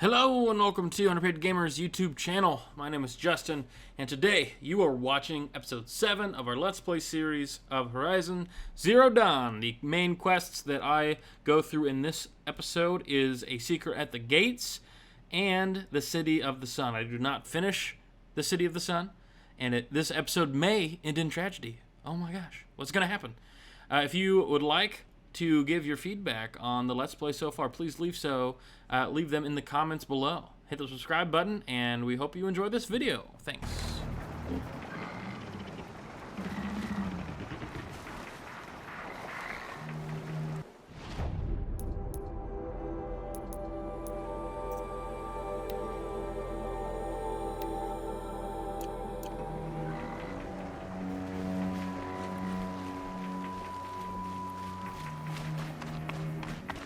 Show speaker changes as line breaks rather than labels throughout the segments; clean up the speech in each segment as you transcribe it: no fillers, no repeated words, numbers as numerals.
Hello and welcome to Underpaid Gamers YouTube channel. My name is Justin, and today you are watching episode 7 of our Let's Play series of Horizon Zero Dawn. The main quests that I go through in this episode is a secret at the gates and the City of the Sun. I do not finish the City of the Sun, and this episode may end in tragedy. Oh my gosh, what's going to happen? If you would like to give your feedback on the Let's Play so far, please leave them in the comments below. Hit the subscribe button, and we hope you enjoy this video. Thanks.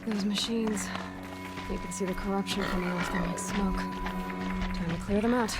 Those machines. You can see the corruption coming off them like smoke. Time to clear them out.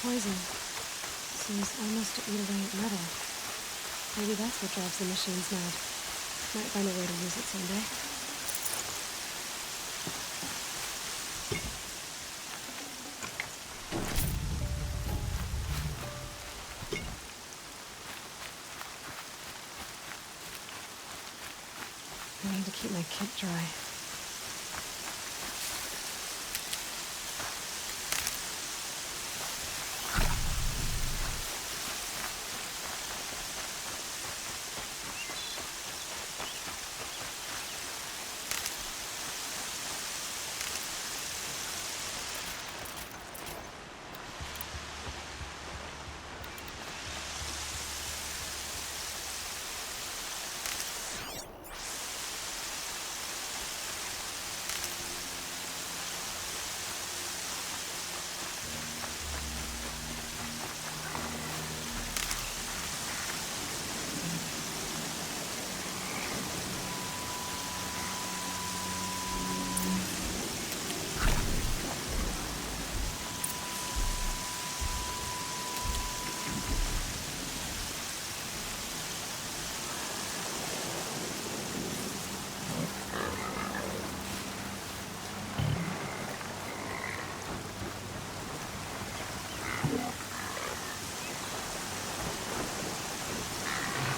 Poison seems almost to eat away at metal. Maybe that's what drives the machines mad. Might find a way to use it someday. I need to keep my kit dry.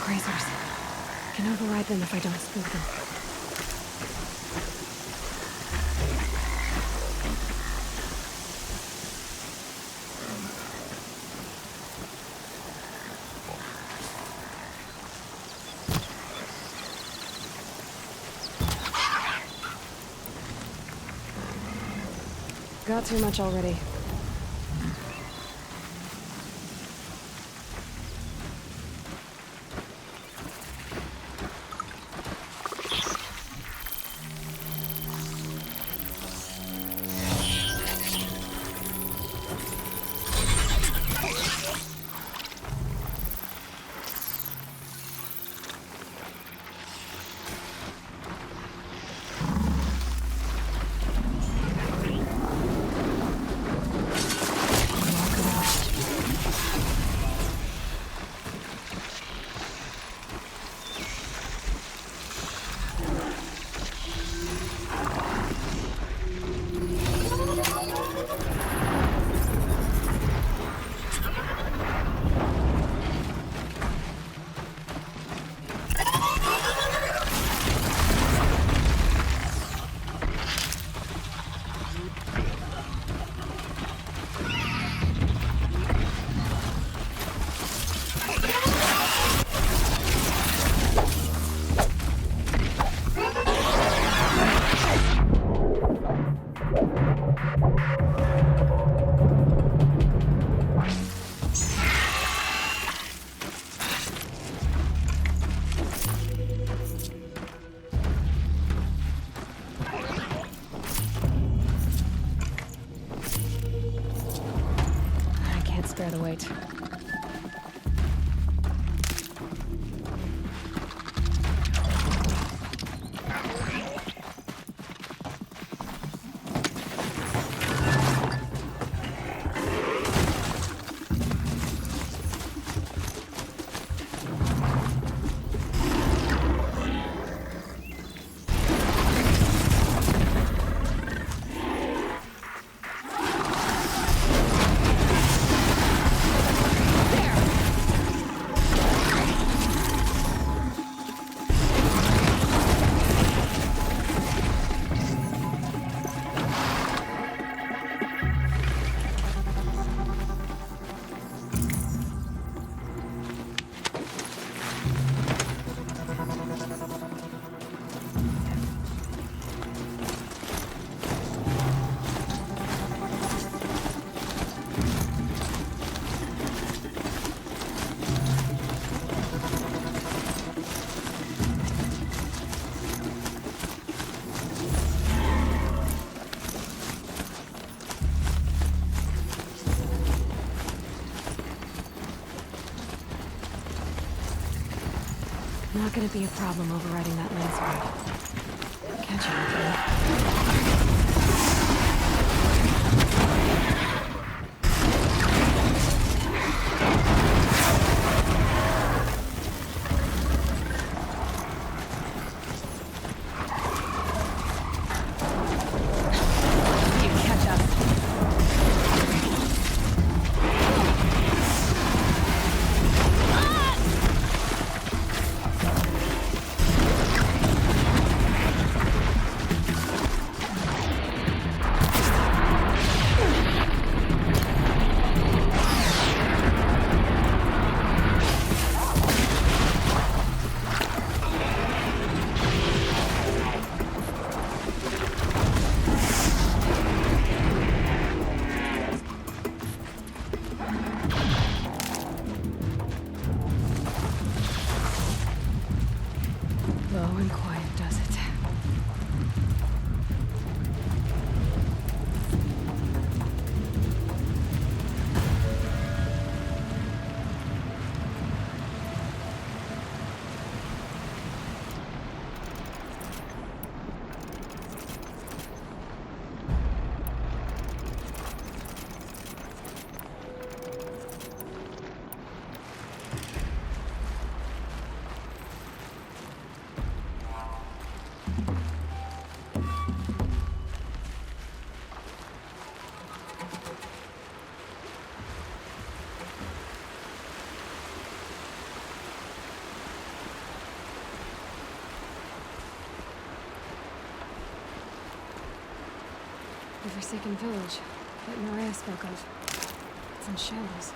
Grazers. I can override them if I don't spook them. Got too much already. Bear the weight. Not gonna be a problem overriding that lane speed. Catch up, Low and quiet does it. The forsaken village that Maria spoke of. It's in shambles.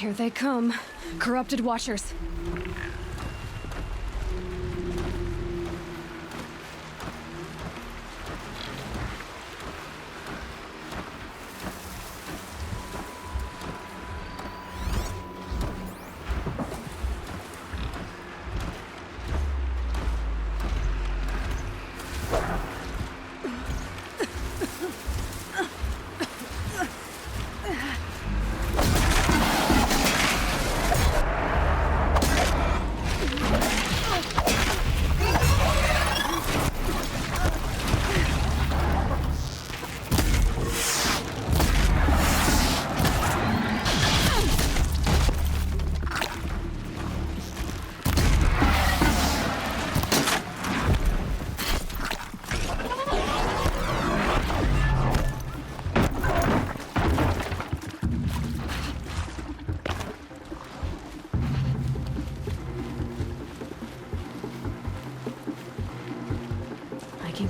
Here they come. Corrupted Watchers.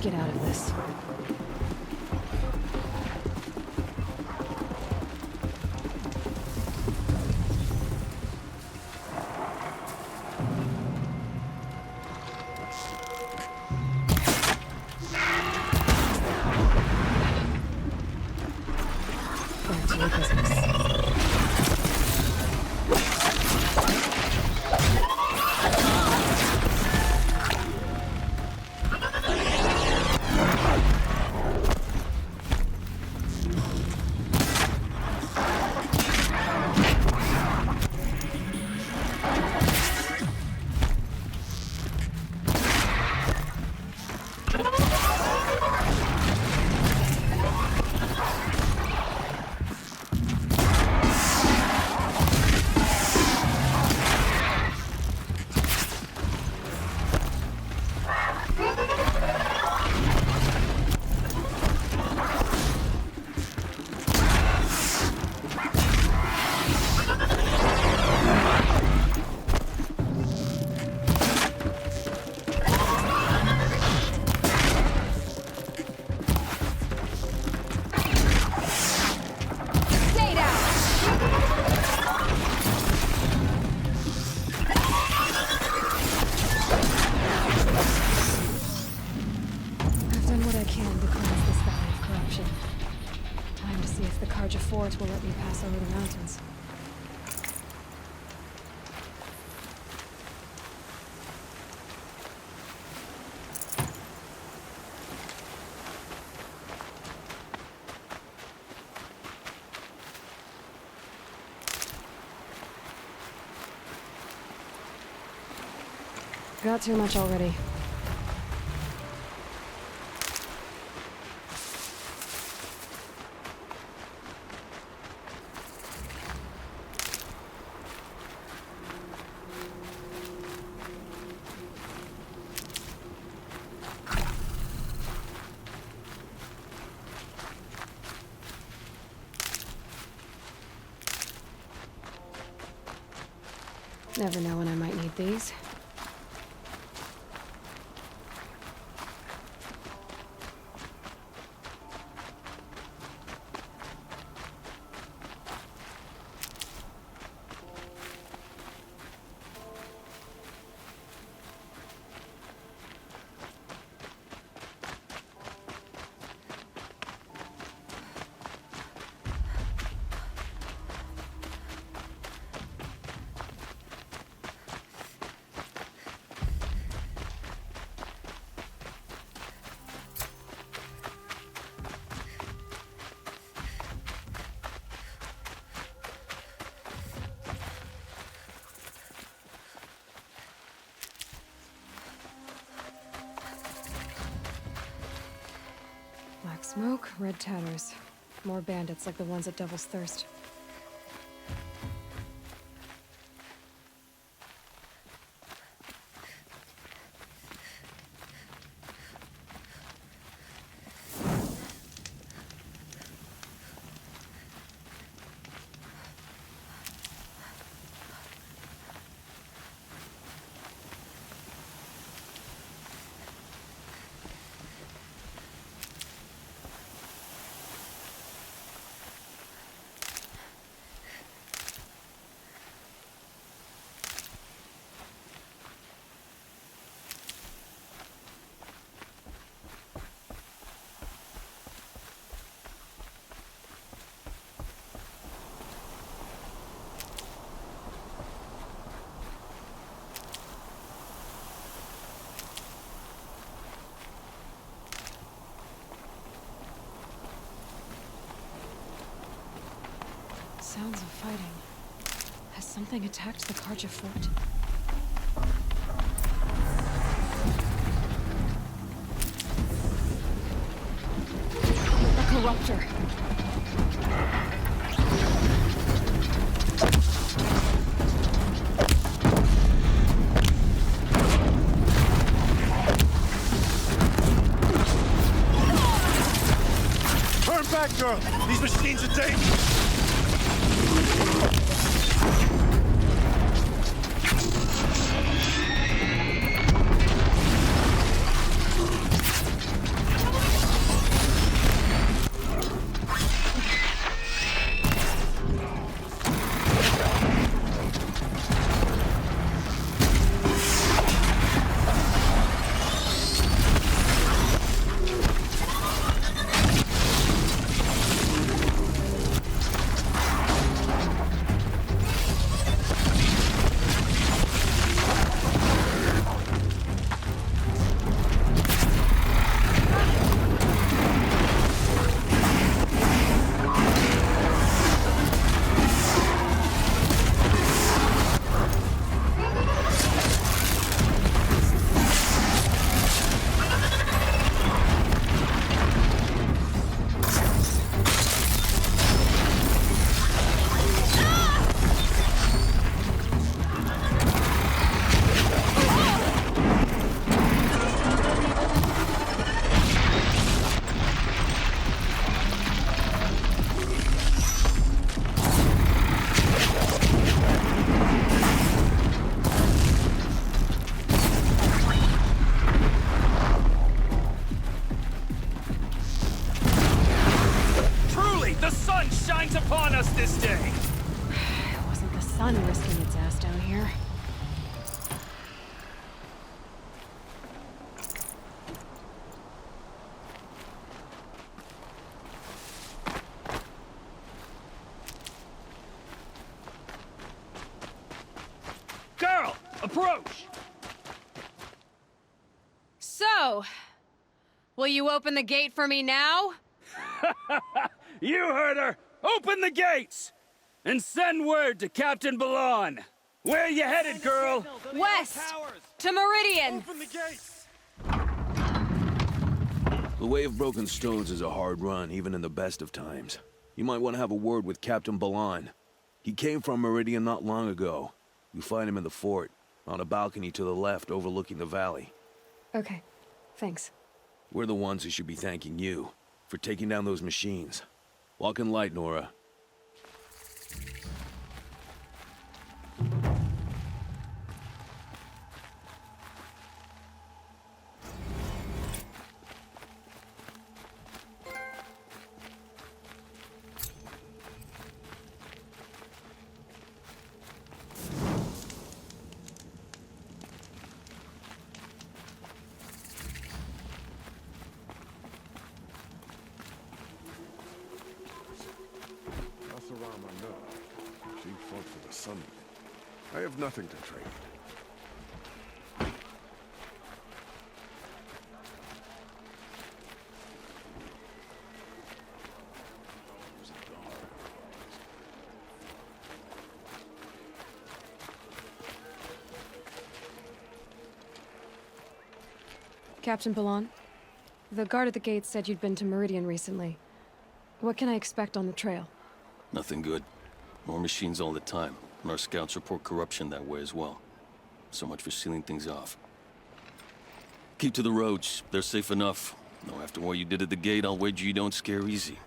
Get out of this. Back to your business. Fort will let me pass over the mountains. Got too much already. Never know when I might need these. Black smoke, red tatters. More bandits like the ones at Devil's Thirst. Sounds of fighting. Has something attacked the Karja fort? A corruptor.
Turn back, girl! These machines are dangerous!
Upon us this day.
It wasn't the sun risking its ass down here.
Girl, approach!
So, will you open the gate for me now?
You heard her! Open the gates! And send word to Captain Balon. Where you headed, girl?
West! To Meridian!
Open the gates!
The Way of Broken Stones is a hard run, even in the best of times. You might want to have a word with Captain Balon. He came from Meridian not long ago. You find him in the fort, on a balcony to the left overlooking the valley.
Okay, thanks.
We're the ones who should be thanking you for taking down those machines. Walk in light, Nora.
She fought for the sun. I have nothing to trade.
Captain Balon, the guard at the gate said you'd been to Meridian recently. What can I expect on the trail?
Nothing good. More machines all the time, and our scouts report corruption that way as well. So much for sealing things off. Keep to the roads. They're safe enough. Though after what you did at the gate, I'll wager you don't scare easy.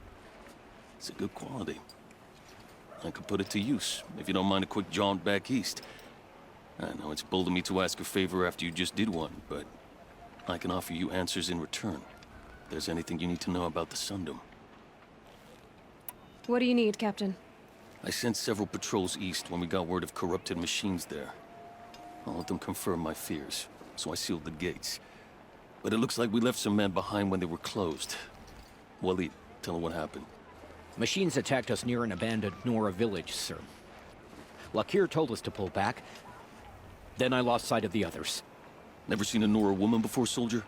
It's a good quality. I could put it to use, if you don't mind a quick jaunt back east. I know it's bold of me to ask a favor after you just did one, but I can offer you answers in return. If there's anything you need to know about the Sundom.
What do you need, Captain?
I sent several patrols east when we got word of corrupted machines there. I'll let them confirm my fears, so I sealed the gates. But it looks like we left some men behind when they were closed. Waleed, tell them what happened.
Machines attacked us near an abandoned Nora village, sir. Lakir told us to pull back. Then I lost sight of the others.
Never seen a Nora woman before, soldier?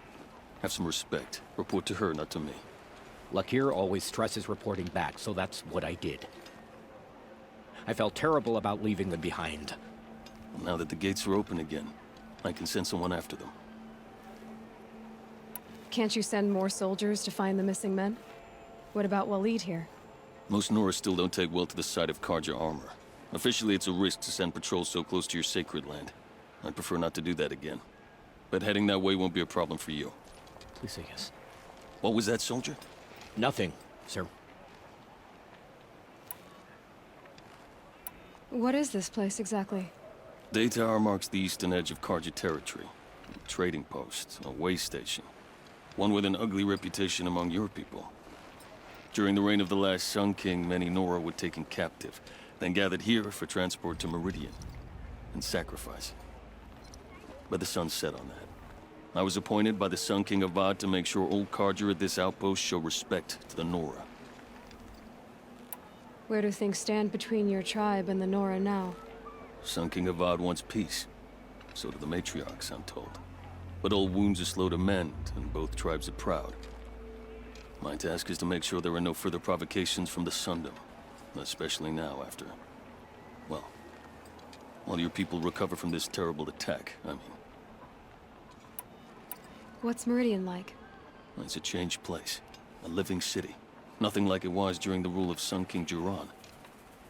Have some respect. Report to her, not to me.
Lakir always stresses reporting back, so that's what I did. I felt terrible about leaving them behind.
Now that the gates are open again, I can send someone after them.
Can't you send more soldiers to find the missing men? What about Waleed here?
Most Nora still don't take well to the sight of Karja armor. Officially, it's a risk to send patrols so close to your sacred land. I'd prefer not to do that again. But heading that way won't be a problem for you.
Please say yes.
What was that, soldier?
Nothing, sir.
What is this place exactly?
Day Tower marks the eastern edge of Karja territory. A trading post, a way station. One with an ugly reputation among your people. During the reign of the last Sun King, many Nora were taken captive, then gathered here for transport to Meridian, and sacrifice. But the sun set on that. I was appointed by the Sun King Avad to make sure old Karja at this outpost show respect to the Nora.
Where do things stand between your tribe and the Nora now?
Sun King Avad wants peace. So do the matriarchs, I'm told. But old wounds are slow to mend, and both tribes are proud. My task is to make sure there are no further provocations from the Sundom. Especially now after... well, while your people recover from this terrible attack, I mean.
What's Meridian like?
It's a changed place. A living city. Nothing like it was during the rule of Sun King Jiran.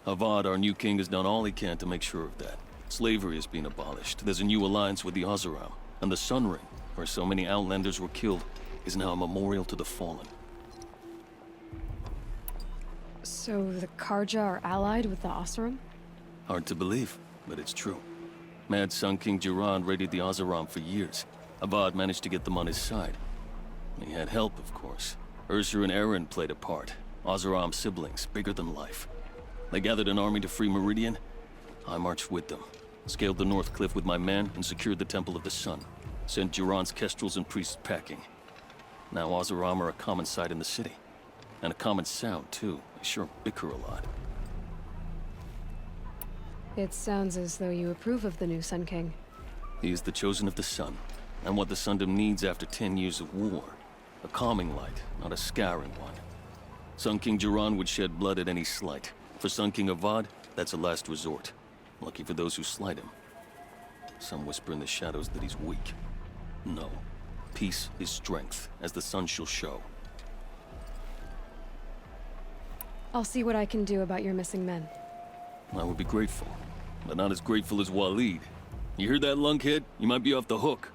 Avad, our new king, has done all he can to make sure of that. Slavery has been abolished. There's a new alliance with the Oseram. And the Sun Ring, where so many Outlanders were killed, is now a memorial to the fallen.
So the Karja are allied with the Oseram?
Hard to believe, but it's true. Mad Sun King Jiran raided the Oseram for years. Avad managed to get them on his side. He had help, of course. Ursur and Eren played a part. Oseram siblings, bigger than life. They gathered an army to free Meridian. I marched with them. Scaled the North Cliff with my men and secured the Temple of the Sun. Sent Jiran's kestrels and priests packing. Now Oseram are a common sight in the city. And a common sound, too. They sure bicker a lot.
It sounds as though you approve of the new Sun King.
He is the chosen of the Sun, and what the Sundom needs after 10 years of war. A calming light, not a scouring one. Sun King Jiran would shed blood at any slight. For Sun King Avad, that's a last resort. Lucky for those who slight him. Some whisper in the shadows that he's weak. No. Peace is strength, as the sun shall show.
I'll see what I can do about your missing men.
I would be grateful, but not as grateful as Waleed. You hear that, lunkhead? You might be off the hook.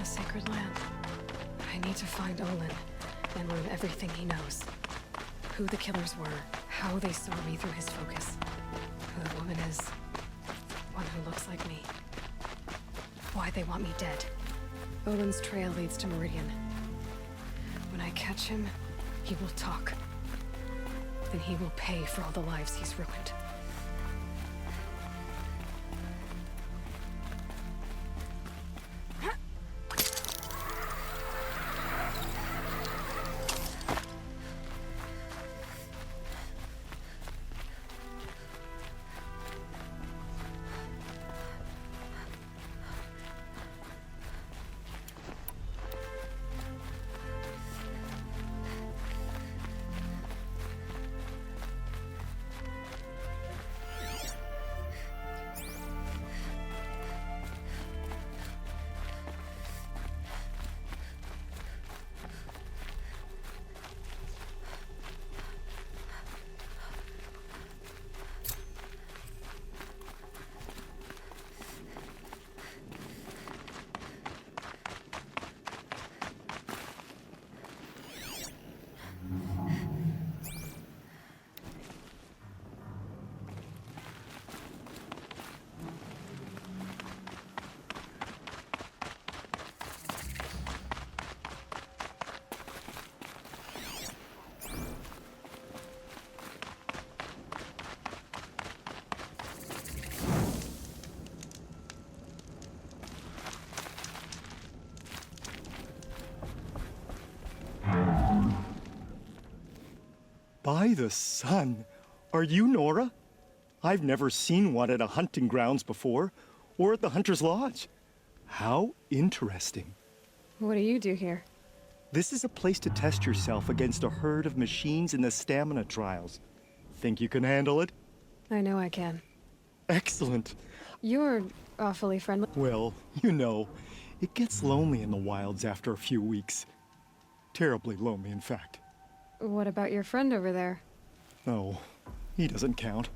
sacred land. I need to find Olin and learn everything he knows. Who the killers were, how they saw me through his focus, who the woman is, one who looks like me, why they want me dead. Olin's trail leads to Meridian. When I catch him, he will talk. Then he will pay for all the lives he's ruined.
By the sun! Are you Nora? I've never seen one at a hunting grounds before, or at the Hunter's Lodge. How interesting.
What do you do here?
This is a place to test yourself against a herd of machines in the stamina trials. Think you can handle it?
I know I can.
Excellent.
You're awfully friendly.
Well, you know, it gets lonely in the wilds after a few weeks. Terribly lonely, in fact.
What about your friend over there?
Oh, he doesn't count.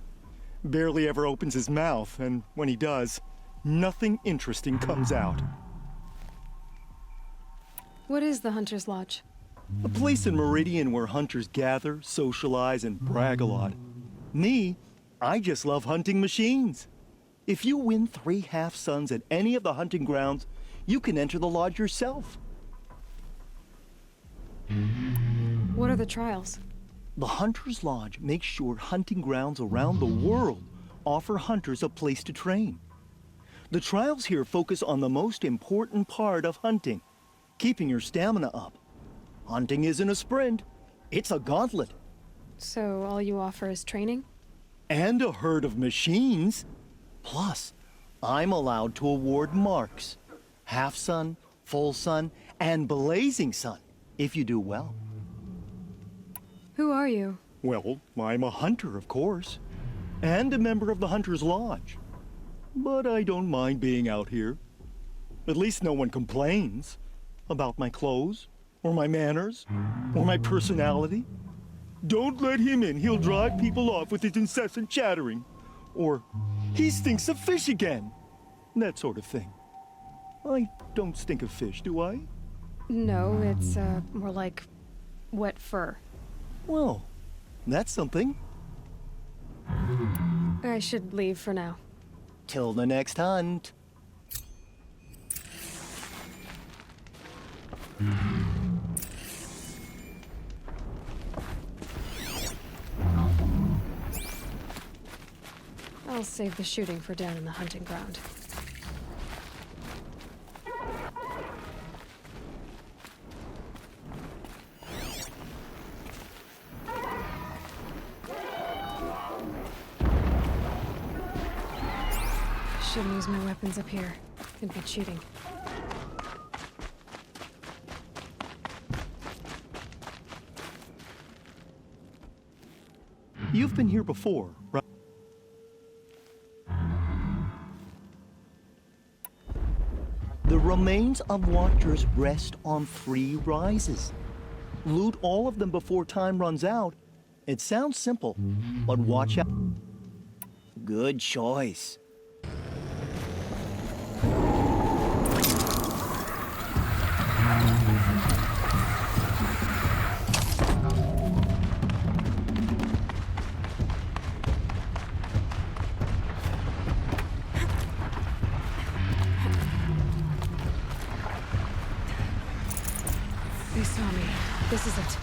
Barely ever opens his mouth, and when he does, nothing interesting comes out.
What is the Hunter's Lodge?
A place in Meridian where hunters gather, socialize, and brag a lot. Me, I just love hunting machines. If you win 3 half-suns at any of the hunting grounds, you can enter the lodge yourself.
What are the trials?
The Hunter's Lodge makes sure hunting grounds around the world offer hunters a place to train. The trials here focus on the most important part of hunting, keeping your stamina up. Hunting isn't a sprint, it's a gauntlet.
So all you offer is training?
And a herd of machines. Plus, I'm allowed to award marks. Half-sun, full-sun, and blazing sun, if you do well.
Who are you?
Well, I'm a hunter, of course, and a member of the Hunter's Lodge. But I don't mind being out here. At least no one complains about my clothes, or my manners, or my personality. Don't let him in, he'll drive people off with his incessant chattering. Or, he stinks of fish again. That sort of thing. I don't stink of fish, do I?
No, it's more like wet fur.
Well, that's something.
I should leave for now.
Till the next hunt.
I'll save the shooting for down in the hunting ground. Shouldn't use my weapons up here. It'd be cheating.
You've been here before, right? The remains of Watchers rest on 3 rises. Loot all of them before time runs out. It sounds simple, but watch out. Good choice.
They saw me. This is it.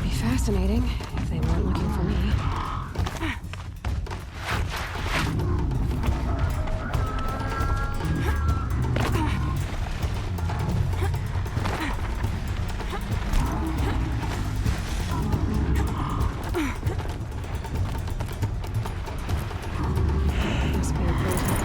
Be fascinating if they weren't looking for me. Must be a prison.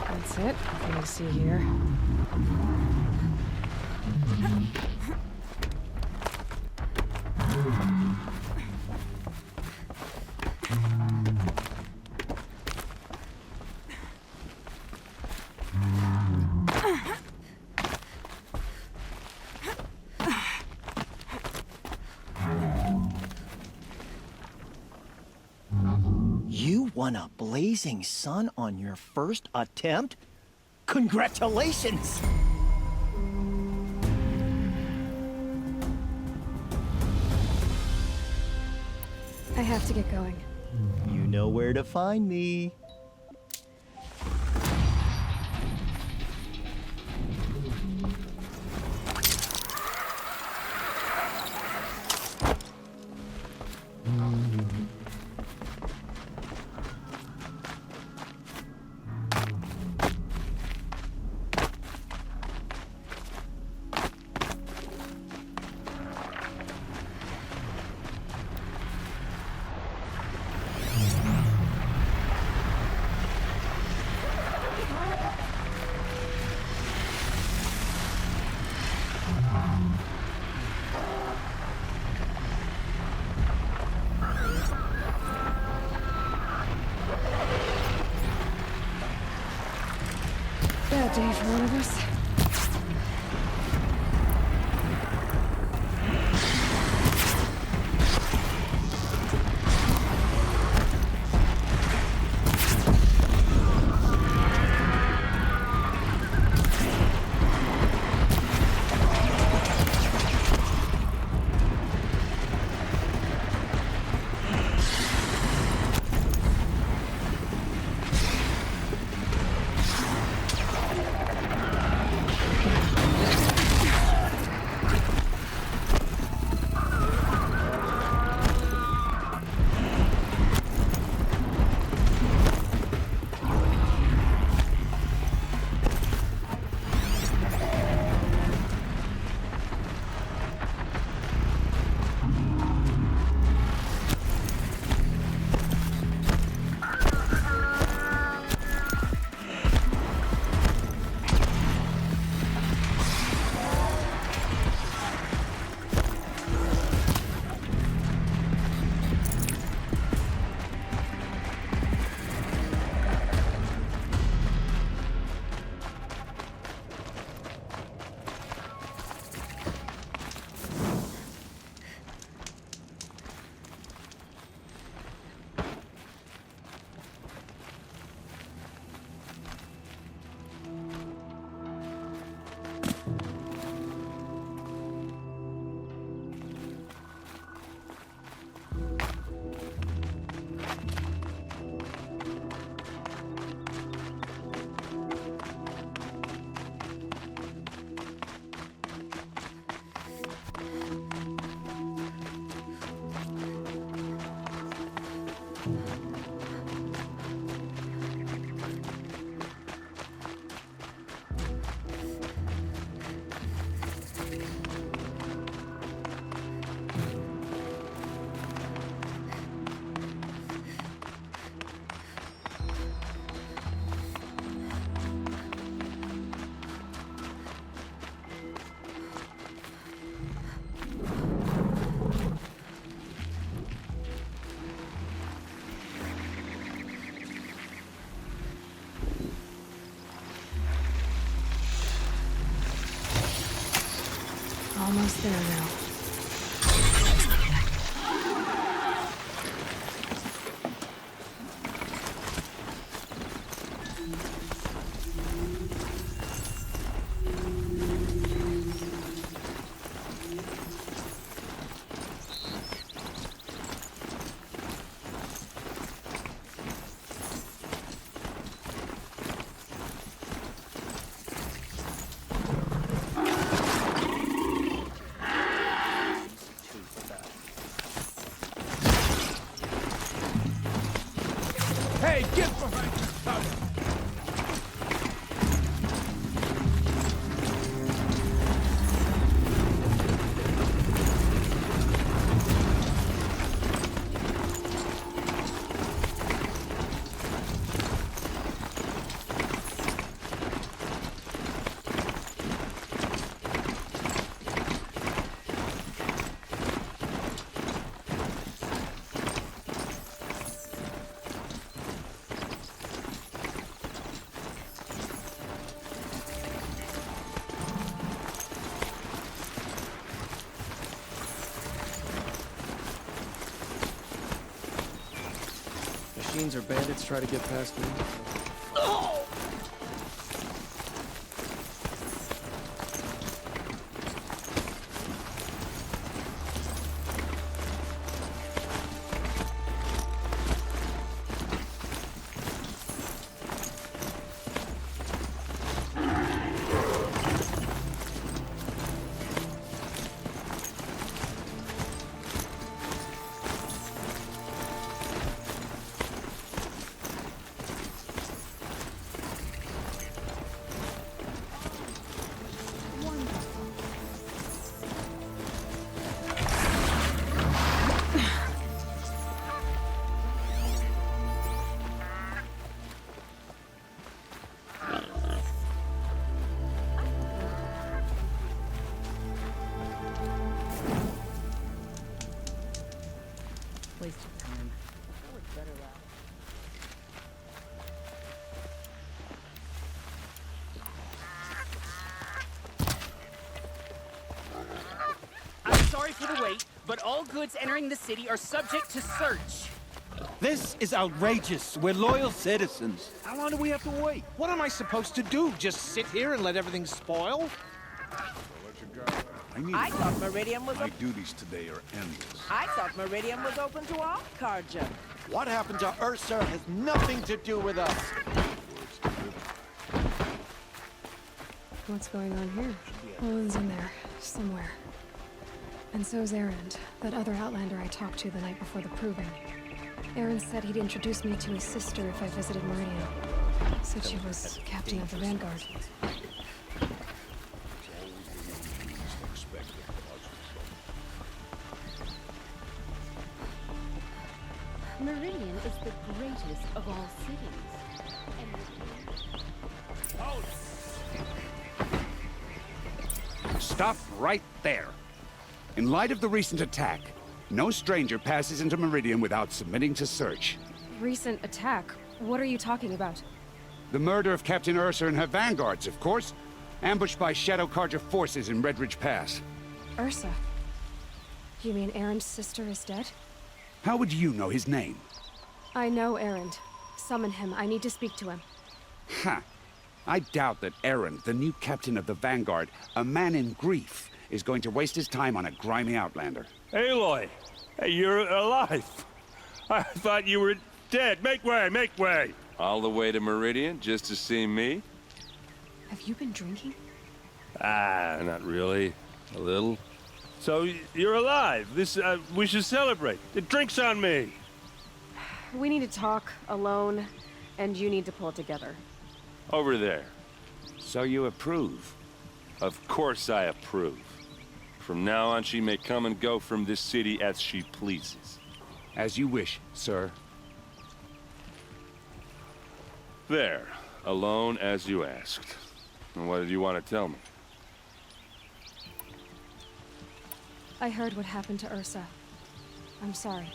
That's it. Nothing to see here.
You won a blazing sun on your first attempt? Congratulations!
I have to get going.
You know where to find me.
Bad day for one of us. Almost there now.
Hey, get behind your cover!
Machines or bandits try to get past me.
Waste of time. I would better
I'm sorry for the wait, but all goods entering the city are subject to search.
This is outrageous. We're loyal citizens.
How long do we have to wait? What am I supposed to do? Just sit here and let everything spoil?
I thought Meridian was
My duties today are endless.
I thought Meridian was open to all Carja.
What happened to Ursa has nothing to do with us.
What's going on here? Olin's in there, somewhere. And so's Erend, that other Outlander I talked to the night before the proving. Erend said he'd introduce me to his sister if I visited Meridian. Said she was captain of the Vanguard.
Meridian is the greatest of all cities.
Stop right there. In light of the recent attack, no stranger passes into Meridian without submitting to search.
Recent attack? What are you talking about?
The murder of Captain Ursa and her vanguards, of course. Ambushed by Shadow Carja forces in Redridge Pass.
Ursa? You mean Erend's sister is dead?
How would you know his name?
I know Erend. Summon him. I need to speak to him.
Ha! I doubt that Erend, the new captain of the Vanguard, a man in grief, is going to waste his time on a grimy outlander.
Aloy! Hey, you're alive! I thought you were dead. Make way, make way!
All the way to Meridian just to see me?
Have you been drinking?
Ah, not really. A little. So, you're alive. We should celebrate. The drink's on me.
We need to talk, alone, and you need to pull it together.
Over there.
So you approve?
Of course I approve. From now on, she may come and go from this city as she pleases.
As you wish, sir.
There. Alone as you asked. And what did you want to tell me?
I heard what happened to Ursa. I'm sorry.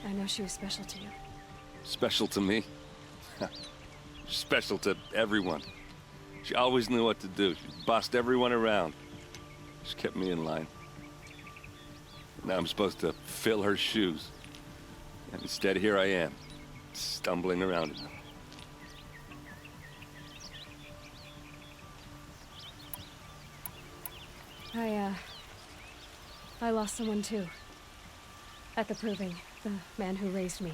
I know she was special to you.
Special to me? Special to everyone. She always knew what to do. She bossed everyone around. She kept me in line. Now I'm supposed to fill her shoes. And instead, here I am, stumbling around in them.
I lost someone too. At the proving, the man who raised me.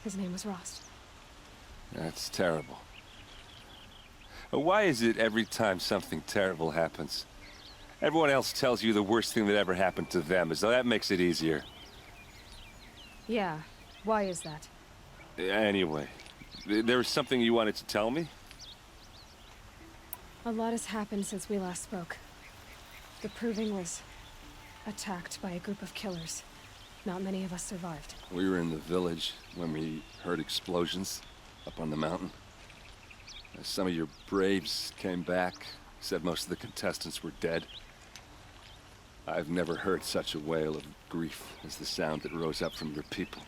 His name was Rost.
That's terrible. Why is it every time something terrible happens, everyone else tells you the worst thing that ever happened to them, as though that makes it easier?
Yeah, why is that?
Anyway, there was something you wanted to tell me?
A lot has happened since we last spoke. The proving was attacked by a group of killers. Not many of us survived.
We were in the village when we heard explosions up on the mountain. Some of your braves came back, said most of the contestants were dead. I've never heard such a wail of grief as the sound that rose up from your people.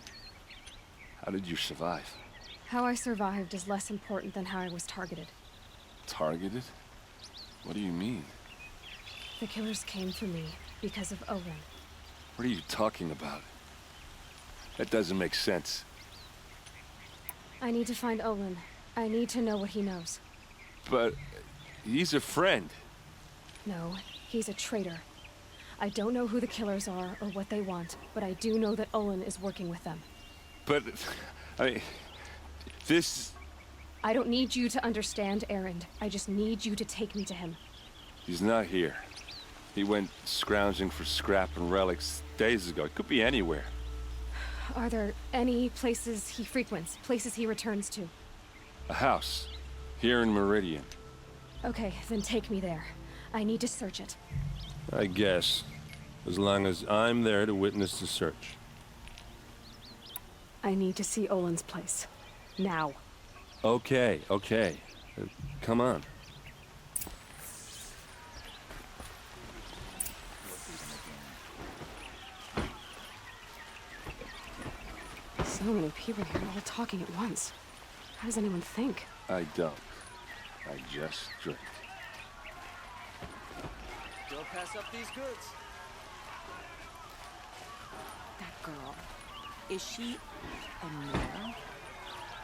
How did you survive?
How I survived is less important than how I was targeted.
Targeted? What do you mean?
The killers came for me because of Owen.
What are you talking about? That doesn't make sense.
I need to find Olin. I need to know what he knows.
But he's a friend.
No, he's a traitor. I don't know who the killers are or what they want, but I do know that Olin is working with them.
But, this...
I don't need you to understand Erend. I just need you to take me to him.
He's not here. He went scrounging for scrap and relics days ago. It could be anywhere.
Are there any places he frequents? Places he returns to?
A house. Here in Meridian.
Okay, then take me there. I need to search it.
I guess. As long as I'm there to witness the search.
I need to see Olin's place. Now.
Okay. Come on.
So many people here all talking at once. How does anyone think?
I don't. I just drink.
Don't pass up these goods.
That girl. Is she a mirror?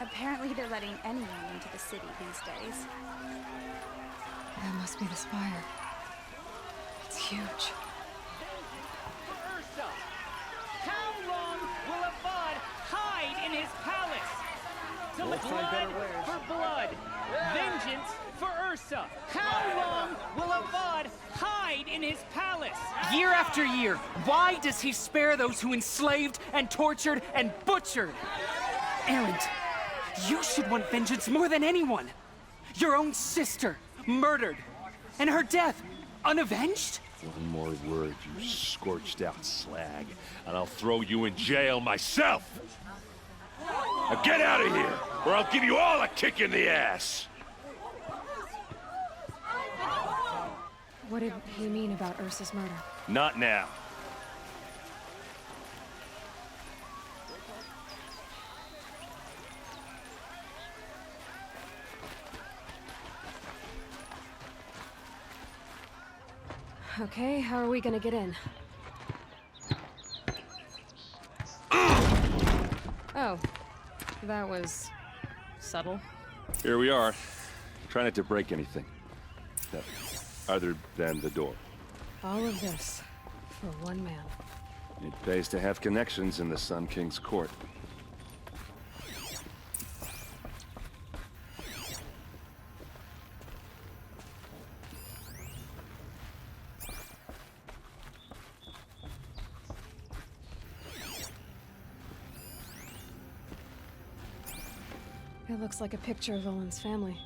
Apparently they're letting anyone into the city these days.
That must be the spire. It's huge.
Ursa! How long will Avad hide in his palace? Till blood for blood, vengeance for Ursa. How long will Avad hide in his palace? Year after year, why does he spare those who enslaved and tortured and butchered? Erend, you should want vengeance more than anyone. Your own sister, murdered, and her death, unavenged?
One more word, you scorched out slag, and I'll throw you in jail myself! Now get out of here, or I'll give you all a kick in the ass!
What did he mean about Ursa's murder?
Not now.
Okay, how are we gonna get in? Oh, that was subtle.
Here we are. Try not to break anything. Other than the door.
All of this for one man.
It pays to have connections in the Sun King's court.
It looks like a picture of Olin's family.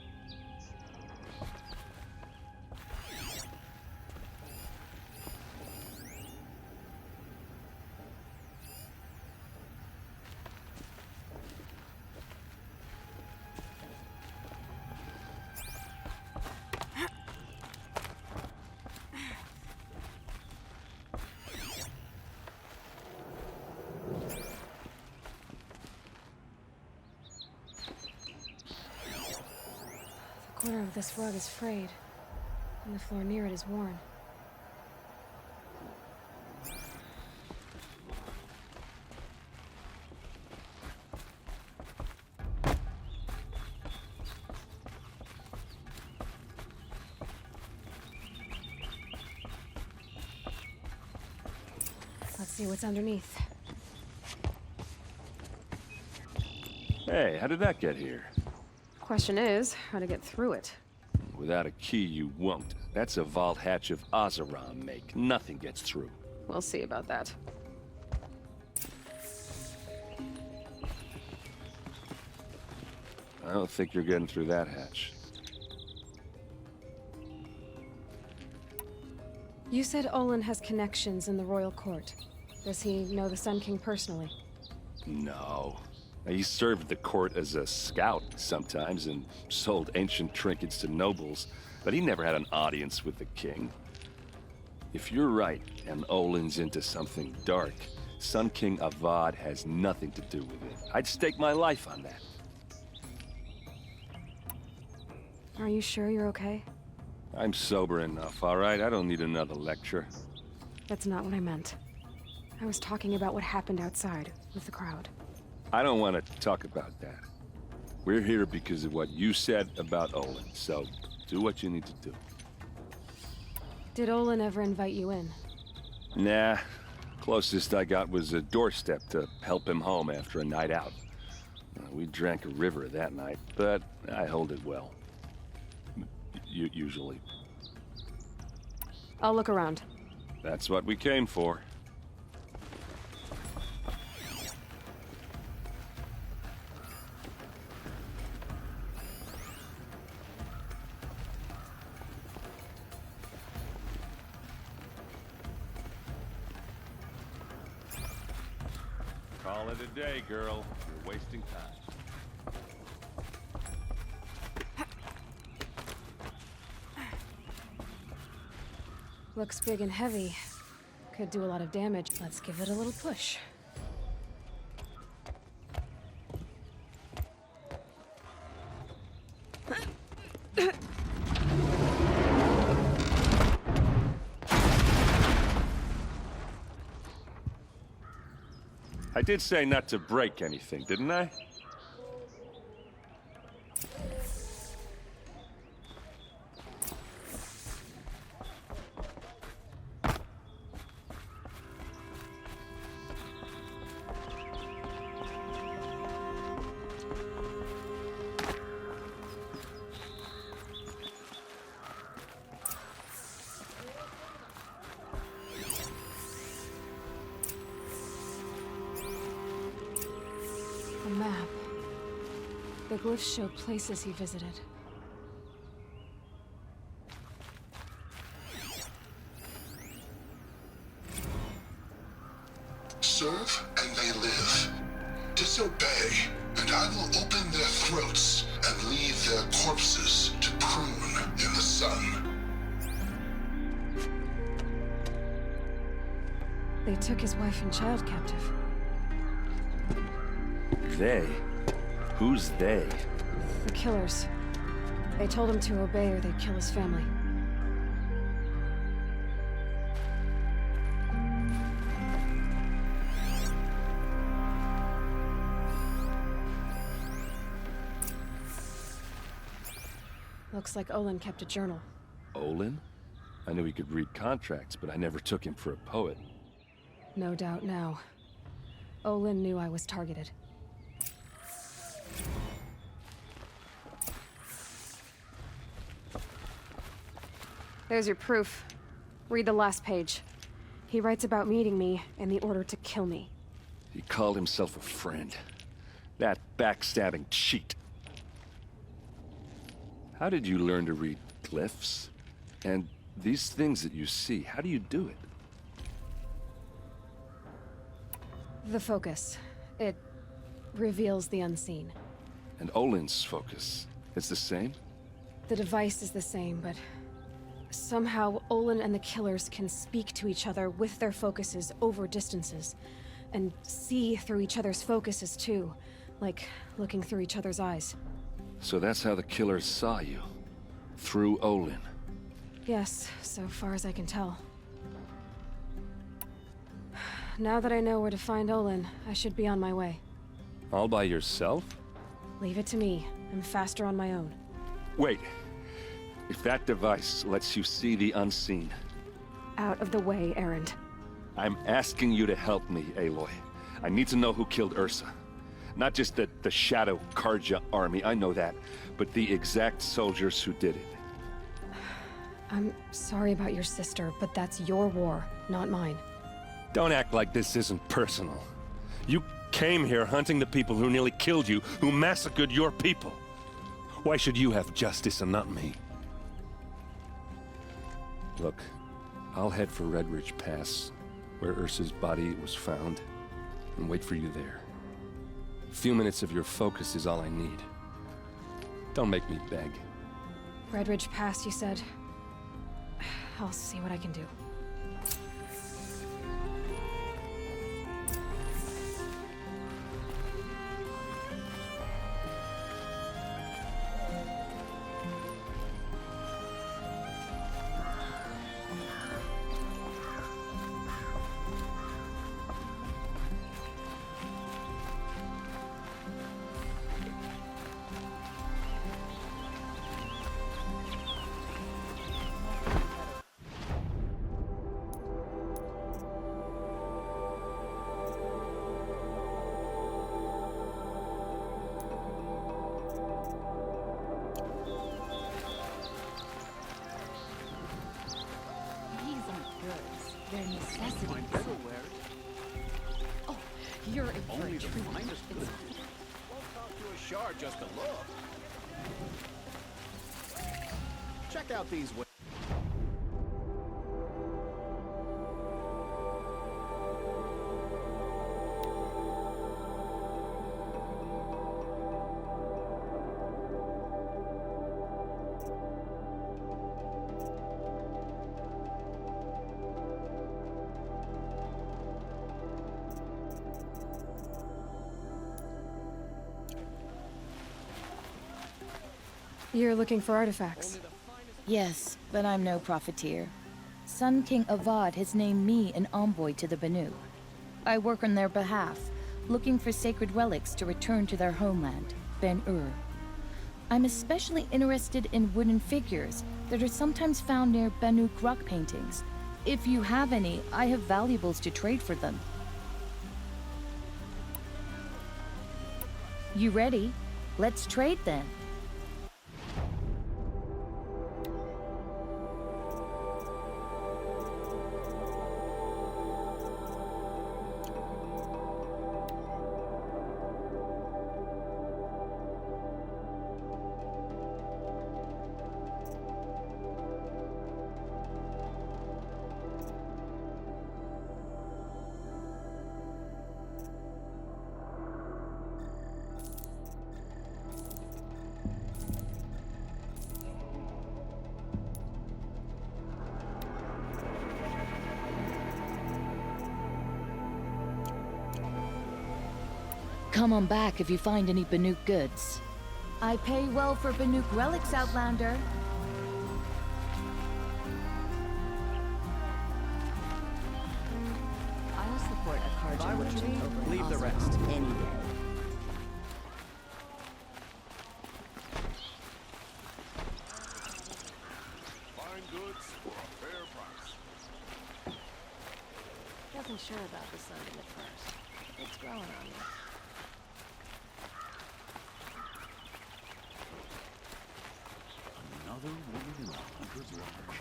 The corner of this rug is frayed, and the floor near it is worn. Let's see what's underneath.
Hey, how did that get here?
Question is, how to get through it.
Without a key, you won't. That's a vault hatch of Oseram make. Nothing gets through.
We'll see about that.
I don't think you're getting through that hatch.
You said Olin has connections in the royal court. Does he know the Sun King personally?
No. He served the court as a scout sometimes and sold ancient trinkets to nobles, but he never had an audience with the king. If you're right, and Olin's into something dark, Sun King Avad has nothing to do with it. I'd stake my life on that.
Are you sure you're okay?
I'm sober enough, all right? I don't need another lecture.
That's not what I meant. I was talking about what happened outside with the crowd.
I don't want to talk about that. We're here because of what you said about Olin, so do what you need to do.
Did Olin ever invite you in?
Nah. Closest I got was a doorstep to help him home after a night out. We drank a river that night, but I hold it well. Usually.
I'll look around.
That's what we came for. Call it a day, girl. You're wasting time.
Looks big and heavy. Could do a lot of damage. Let's give it a little push.
I did say not to break anything, didn't I?
A map. The glyphs show places he visited.
Serve and they live. Disobey, and I will open their throats and leave their corpses to prune in the sun.
They took his wife and child captive.
They? Who's they?
The killers. They told him to obey or they'd kill his family. Looks like Olin kept a journal.
Olin? I knew he could read contracts, but I never took him for a poet.
No doubt now. Olin knew I was targeted. There's your proof. Read the last page. He writes about meeting me and the order to kill me.
He called himself a friend. That backstabbing cheat. How did you learn to read glyphs? And these things that you see, how do you do it?
The focus. It reveals the unseen.
And Olin's focus, it's the same?
The device is the same, but somehow Olin and the killers can speak to each other with their focuses over distances, and see through each other's focuses too, like looking through each other's eyes.
So that's how the killers saw you? Through Olin?
Yes, so far as I can tell. Now that I know where to find Olin, I should be on my way.
All by yourself?
Leave it to me. I'm faster on my own.
Wait. If that device lets you see the unseen...
Out of the way, Erend.
I'm asking you to help me, Aloy. I need to know who killed Ursa. Not just the Shadow Karja army, I know that, but the exact soldiers who did it.
I'm sorry about your sister, but that's your war, not mine.
Don't act like this isn't personal. You came here hunting the people who nearly killed you, who massacred your people. Why should you have justice and not me?
Look, I'll head for Red Ridge Pass, where Ursa's body was found, and wait for you there. A few minutes of your focus is all I need. Don't make me beg.
Red Ridge Pass, you said? I'll see what I can do.
Their necessities. Oh, you're in for a treat. Won't cost you a shard just to look. Check out these.
You're looking for artifacts.
Yes, but I'm no profiteer. Sun King Avad has named me an envoy to the Banu. I work on their behalf, looking for sacred relics to return to their homeland, Ben-Ur. I'm especially interested in wooden figures that are sometimes found near Banuk rock paintings. If you have any, I have valuables to trade for them. You ready? Let's trade then. Come on back if you find any Banuk goods. I pay well for Banuk relics, Outlander.
I'll support a Karja merchant over
leave the rest
any day.
Fine goods for a fair price.
Wasn't sure about this under at first. It's growing on me.
Another woman in the Hunter's Lodge.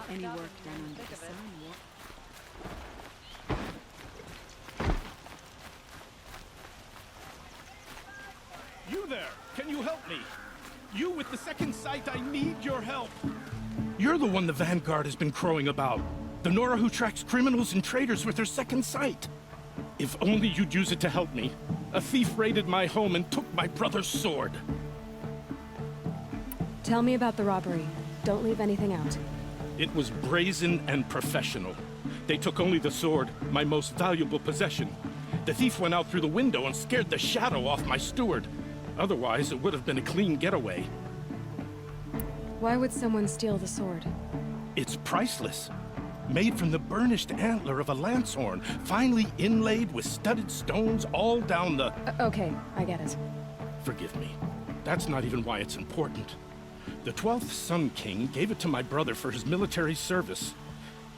Any work done under the sun will...
You there! Can you help me? You with the second sight, I need your help! You're the one the Vanguard has been crowing about. The Nora who tracks criminals and traitors with her second sight. If only you'd use it to help me. A thief raided my home and took my brother's sword.
Tell me about the robbery. Don't leave anything out.
It was brazen and professional. They took only the sword, my most valuable possession. The thief went out through the window and scared the shadow off my steward. Otherwise, it would have been a clean getaway.
Why would someone steal the sword?
It's priceless. Made from the burnished antler of a lancehorn, finely inlaid with studded stones all down the...
Okay, I get it.
Forgive me. That's not even why it's important. The 12th Sun King gave it to my brother for his military service.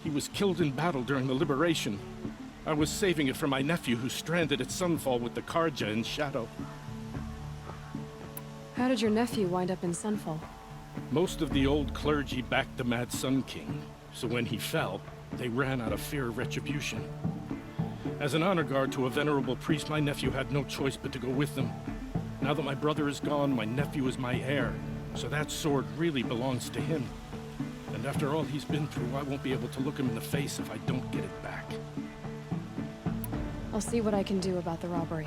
He was killed in battle during the Liberation. I was saving it for my nephew who's stranded at Sunfall with the Karja in Shadow.
How did your nephew wind up in Sunfall?
Most of the old clergy backed the Mad Sun King, so when he fell, they ran out of fear of retribution. As an honor guard to a venerable priest, my nephew had no choice but to go with them. Now that my brother is gone, my nephew is my heir, so that sword really belongs to him. And after all he's been through, I won't be able to look him in the face if I don't get it back.
I'll see what I can do about the robbery.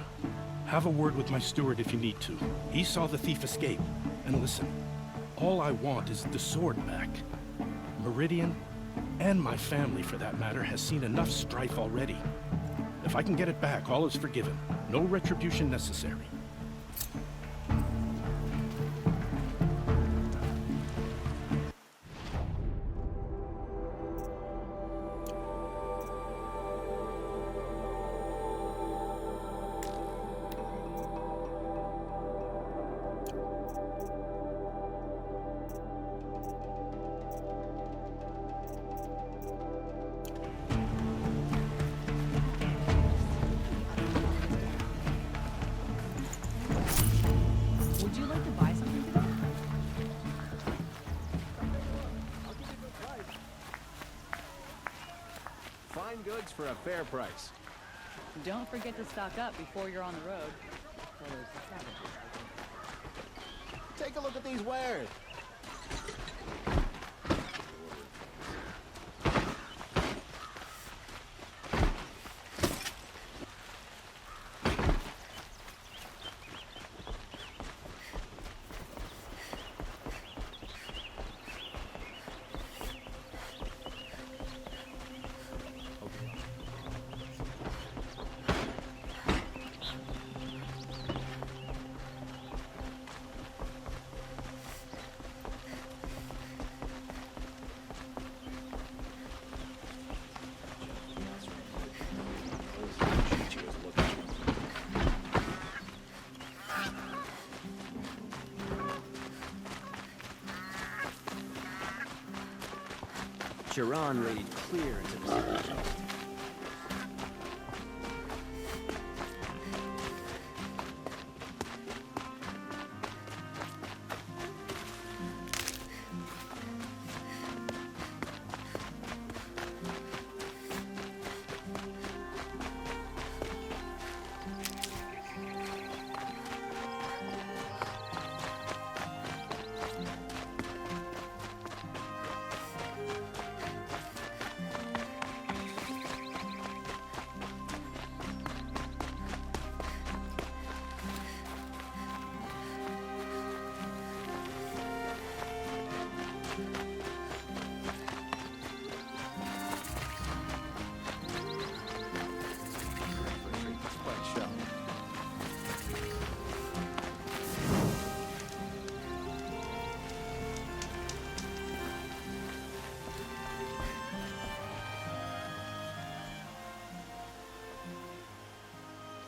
Have a word with my steward if you need to. He saw the thief escape. And listen, all I want is the sword back. Meridian, and my family for that matter, has seen enough strife already. If I can get it back, all is forgiven. No retribution necessary.
Would you like to buy something today?
Fine goods for a fair price.
Don't forget to stock up before you're on the road.
Take a look at these wares. Chiron raided clear into the station.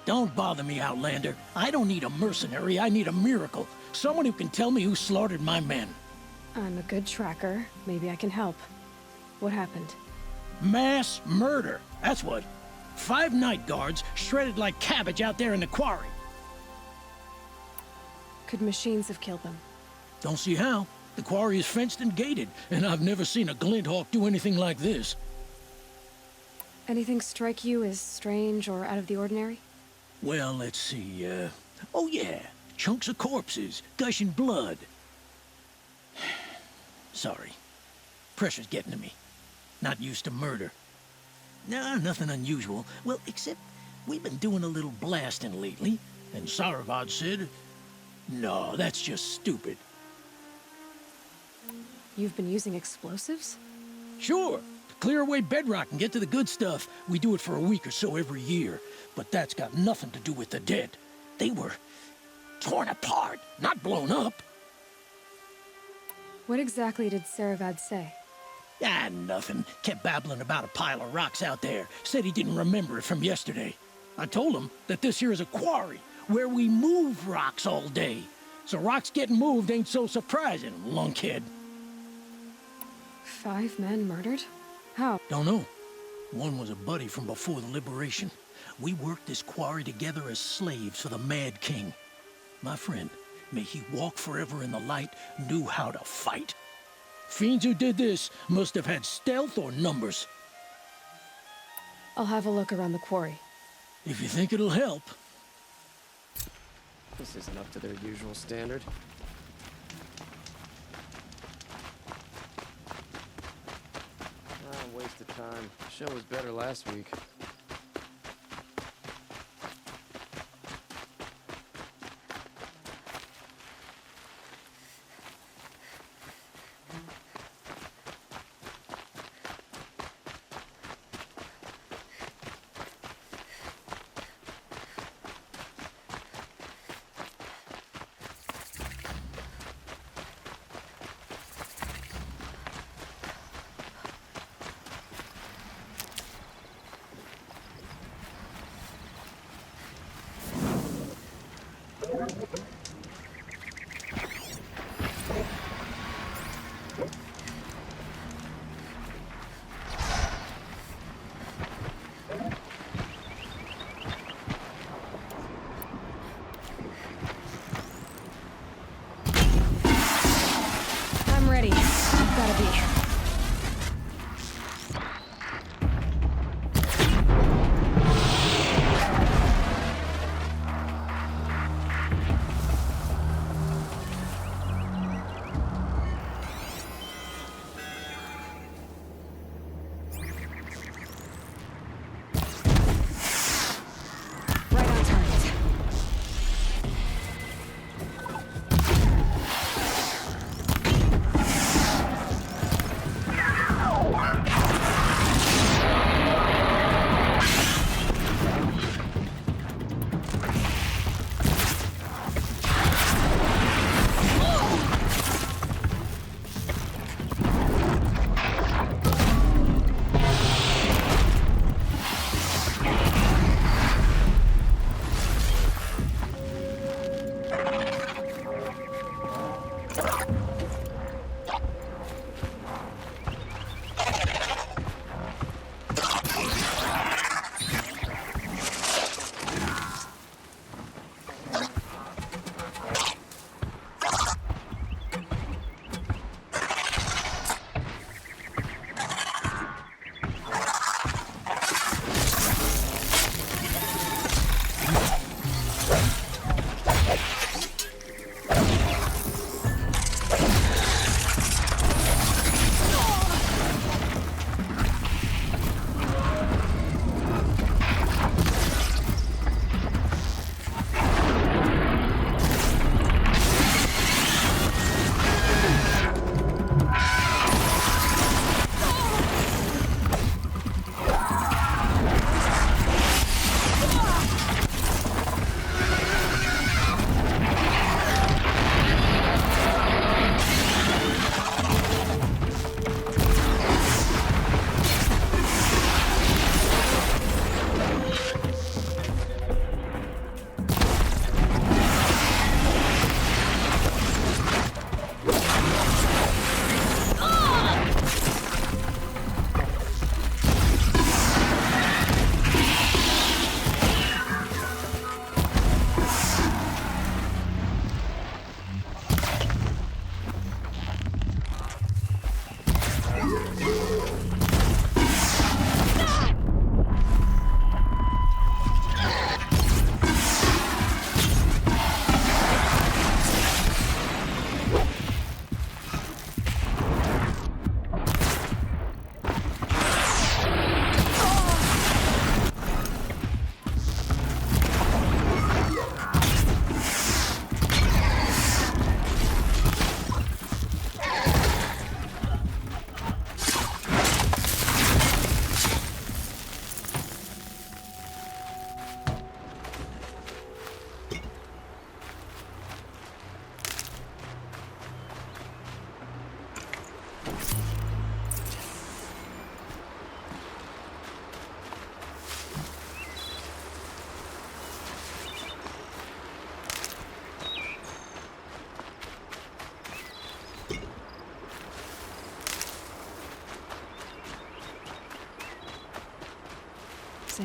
Don't bother me, Outlander. I don't need a mercenary, I need a miracle. Someone who can tell me who slaughtered my men.
I'm a good tracker. Maybe I can help. What happened?
Mass murder, that's what. 5 night guards shredded like cabbage out there in the quarry.
Could machines have killed them?
Don't see how. The quarry is fenced and gated, and I've never seen a Glinthawk do anything like this.
Anything strike you as strange or out of the ordinary?
Well, let's see, oh yeah, chunks of corpses, gushing blood. Sorry. Pressure's getting to me. Not used to murder. Nah, nothing unusual. Well, except we've been doing a little blasting lately, and Saravad said, no, that's just stupid.
You've been using explosives?
Sure. To clear away bedrock and get to the good stuff, we do it for a week or so every year. But that's got nothing to do with the dead. They were torn apart, not blown up.
What exactly did Saravad say?
Ah, nothing. Kept babbling about a pile of rocks out there. Said he didn't remember it from yesterday. I told him that this here is a quarry, where we move rocks all day. So rocks getting moved ain't so surprising, lunkhead.
5 men murdered? How?
Don't know. One was a buddy from before the liberation. We worked this quarry together as slaves for the Mad King. My friend, may he walk forever in the light, knew how to fight. Fiends who did this must have had stealth or numbers.
I'll have a look around the quarry.
If you think it'll help.
This isn't up to their usual standard. Ah, waste of time. The show was better last week.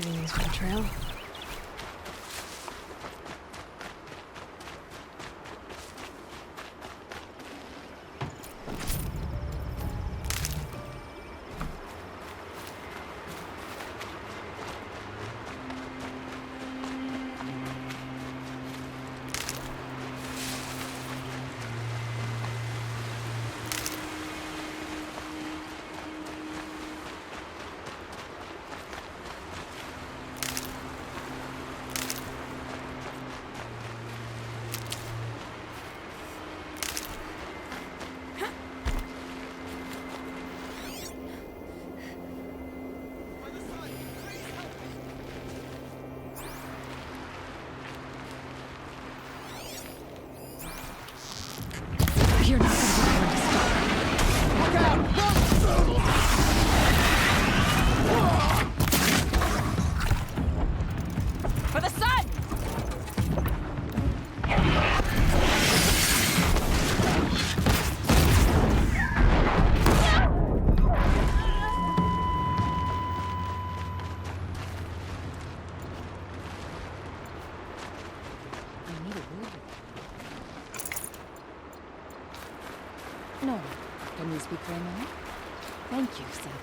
Saving these for the trail. You're not gonna be able to stop. Look out!
For the sun!
No. Can we speak for a moment? Thank you, Savage.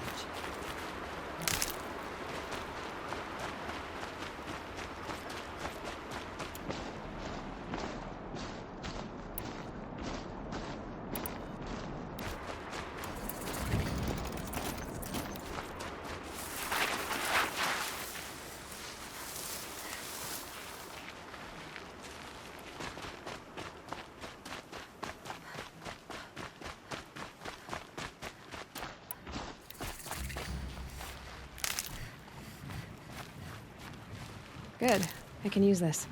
Good. I can use this.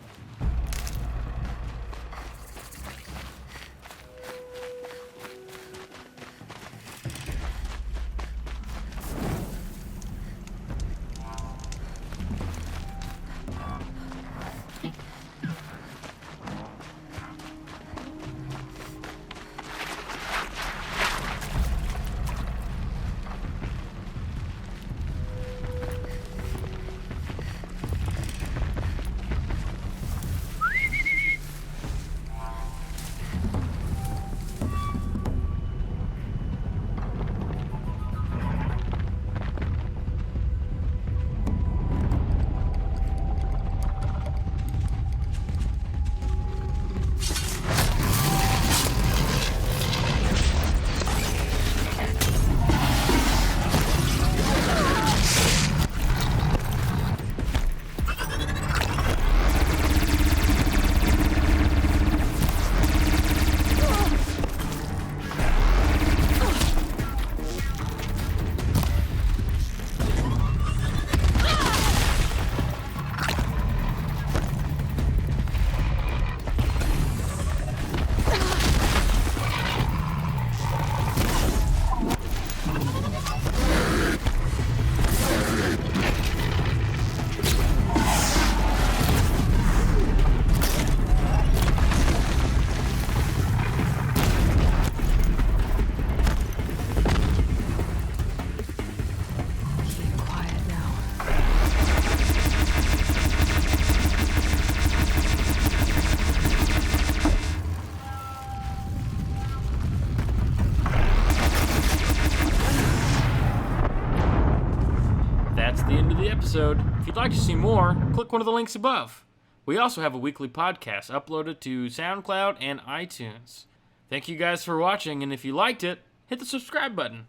Episode. If you'd like to see more, click one of the links above. We also have a weekly podcast uploaded to SoundCloud and iTunes. Thank you guys for watching, and if you liked it, hit the subscribe button.